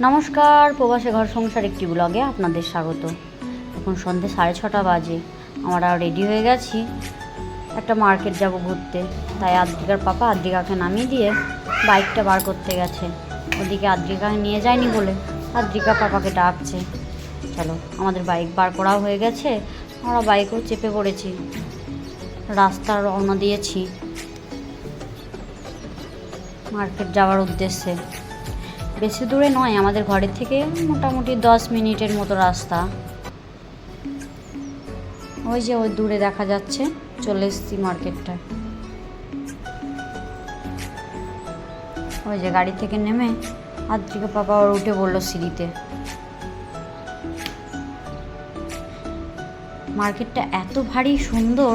নমস্কার, প্রবাসী ঘর সংসার একটি ব্লগে আপনাদের স্বাগত। এখন সন্ধ্যে 6:30 বাজে। আমরা রেডি হয়ে গেছি, একটা মার্কেট যাব ঘুরতে। তাই আদ্রিকার পাপা আদ্রিকাকে নামিয়ে দিয়ে বাইকটা বার করতে গেছে। ওদিকে আদ্রিকাকে নিয়ে যায়নি বলে আদ্রিকা পাপাকে ডাকছে। চলো, আমাদের বাইক বার করাও হয়ে গেছে, আমরা বাইকেও চেপে পড়েছি, রাস্তা রওনা দিয়েছি মার্কেট যাওয়ার উদ্দেশ্যে। বেশি দূরে নয়, আমাদের ঘরের থেকে মোটামুটি 10 মিনিটের মতো রাস্তা। ওই যে ওই দূরে দেখা যাচ্ছে, চলে এসেছি মার্কেটটা। ওই যে গাড়ি থেকে নেমে আদ্রিকা পাপা ওর উঠে বললো সিঁড়িতে। মার্কেটটা এত ভারী সুন্দর,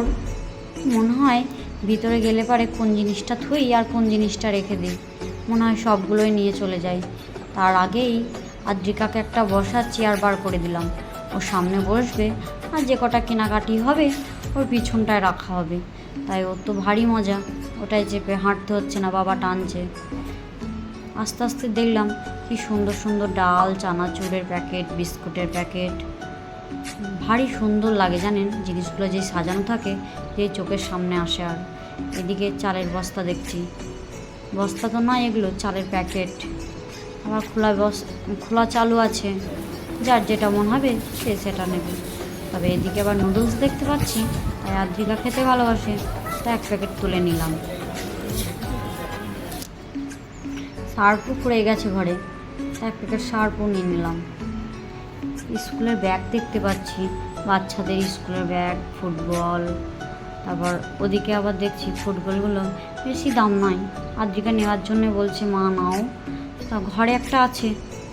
মনে হয় ভিতরে গেলে পারে কোন জিনিসটা থুই আর কোন জিনিসটা রেখে দিই, মনে হয় সবগুলোই নিয়ে চলে যাই। তার আগেই আদ্রিকাকে একটা বসার চেয়ার বার করে দিলাম, ওর সামনে বসবে আর যে কটা কেনাকাটি হবে ওর পিছনটায় রাখা হবে। তাই ওর তো ভারী মজা, ওটাই চেপে হাঁটতে হচ্ছে না, বাবা টানছে। আস্তে আস্তে দেখলাম কি সুন্দর সুন্দর ডাল, চানাচুরের প্যাকেট, বিস্কুটের প্যাকেট, ভারী সুন্দর লাগে জানেন জিনিসগুলো যে সাজানো থাকে, যে চোখের সামনে আসে। আর এদিকে চালের বস্তা দেখছি, বস্তা তো নয় এগুলো, চালের প্যাকেট। আবার খোলা চালু আছে, যার যেটা মন হবে সে সেটা নেবে। তবে এদিকে আবার নুডলস দেখতে পাচ্ছি, তাই আদ্রিকা খেতে ভালোবাসে, তাই এক প্যাকেট তুলে নিলাম। সার্ফও পড়ে গেছে ঘরে, তাই এক প্যাকেট সার্ফও নিয়ে নিলাম। স্কুলের ব্যাগ দেখতে পাচ্ছি, বাচ্চাদের স্কুলের ব্যাগ, ফুটবল। তারপর ওদিকে আবার দেখছি ফুটবলগুলো বেশি দাম নয়, আদ্রিকা নেওয়ার জন্য বলছে মা নাও। তা ঘরে একটা আছে,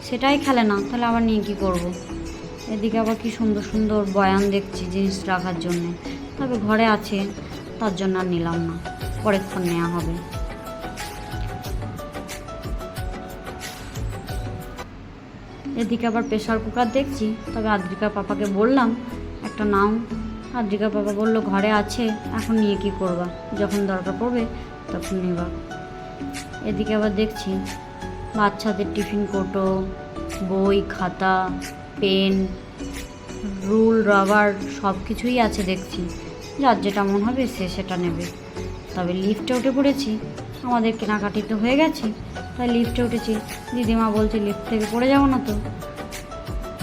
সেটাই খেলে না, তাহলে আবার নিয়ে কী করবো। এদিকে আবার কি সুন্দর সুন্দর বয়ান দেখছি জিনিস রাখার জন্যে, তবে ঘরে আছে তার জন্য আর নিলাম না, পরেক্ষণ নেওয়া হবে। এদিকে আবার প্রেশার কুকার দেখছি, তবে আদ্রিকার পাপাকে বললাম একটা নাও। আদ্রিকার পাপা বললো ঘরে আছে, এখন নিয়ে কী করবা, যখন দরকার পড়বে তখন নেবা। এদিকে আবার দেখছি বাচ্চাদের টিফিন কৌটো, বই, খাতা, পেন, রুল, রাবার সব কিছুই আছে দেখছি, যার যেটা মন হবে সে সেটা নেবে। তবে লিফটে উঠে পড়েছি, আমাদের কেনাকাটি তো হয়ে গেছে, তাই লিফটে উঠেছি। দিদিমা বলছে লিফট থেকে পড়ে যাবো না তো।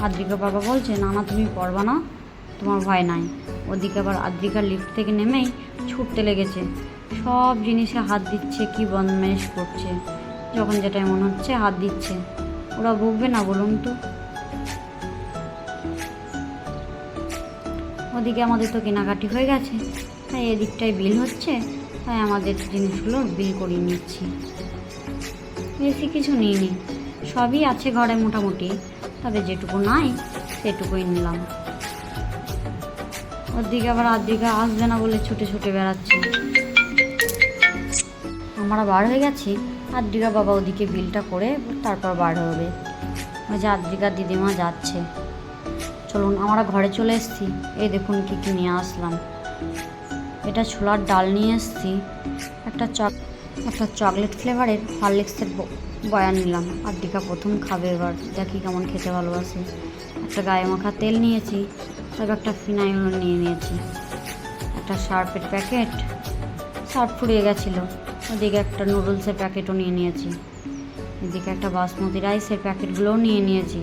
আদ্রিকা বাবা বলছে না না তুমি পড়বা না, তোমার ভয় নাই। ওদিকে আবার আদ্রিকা লিফট থেকে নেমেই ছুটতে লেগেছে, সব জিনিসে হাত দিচ্ছে, কি বদমাইশ করছে, যখন যেটাই মনে হচ্ছে হাত দিচ্ছে। ওরা বকবে না বলুন তো। ওদিকে আমাদের তো কেনাকাটি হয়ে গেছে, তাই এদিকটায় বিল হচ্ছে, তাই আমাদের জিনিসগুলো বিল করিয়ে নিচ্ছি। বেশি কিছু নিইনি, সবই আছে ঘরে মোটামুটি, তবে যেটুকু নাই সেটুকুই নিলাম। ওদিকে আবার আদ্রিকা আসবে না বলে ছুটে ছুটে বেড়াচ্ছে। আমরা বার হয়ে গেছি, আদ্রিকা বাবা ওদিকে বিলটা করে তারপর বার হবে। ওই যে আদ্রিকা দিদিমা যাচ্ছে। চলুন, আমরা ঘরে চলে এসেছি। এই দেখুন কী কী নিয়ে আসলাম। এটা ছোলার ডাল নিয়ে এসেছি, একটা চকলেট ফ্লেভারের হরলিক্সের বয়ান নিলাম। আদ্রিকা প্রথম খাবে, এবার দেখি কেমন খেতে ভালোবাসে। একটা গায়ে মাখা তেল নিয়েছি, তবে একটা ফিনাইল নিয়ে নিয়েছি। একটা সার্ফের প্যাকেট, সার্ফ ফুরিয়ে গেছিলো। ওদিকে একটা নুডলসের প্যাকেটও নিয়ে নিয়েছি। এদিকে একটা বাসমতি রাইসের প্যাকেটগুলোও নিয়ে নিয়েছি।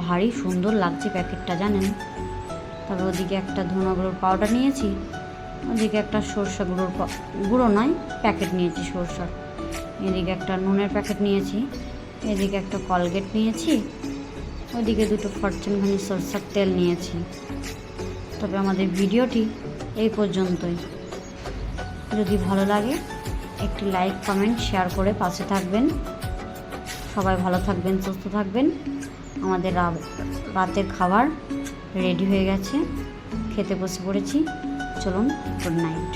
ভারী সুন্দর লাগছে প্যাকেটটা জানেন। তবে ওদিকে একটা ধনে গুঁড়োর পাউডার নিয়েছি, ওদিকে একটা সরষা গুঁড়ো নয় প্যাকেট নিয়েছি সরষার। এদিকে একটা নুনের প্যাকেট নিয়েছি, এদিকে একটা কলগেট নিয়েছি, ওদিকে দুটো ফরচুনখানি সরষার তেল নিয়েছি। তবে আমাদের ভিডিওটি এই পর্যন্তই। যদি ভালো লাগে একটি লাইক, কমেন্ট, শেয়ার করে পাশে থাকবেন। সবাই ভালো থাকবেন, সুস্থ থাকবেন। আমাদের রাতের খাবার রেডি হয়ে গেছে, খেতে বসে পড়েছি। চলুন, গুড নাইট।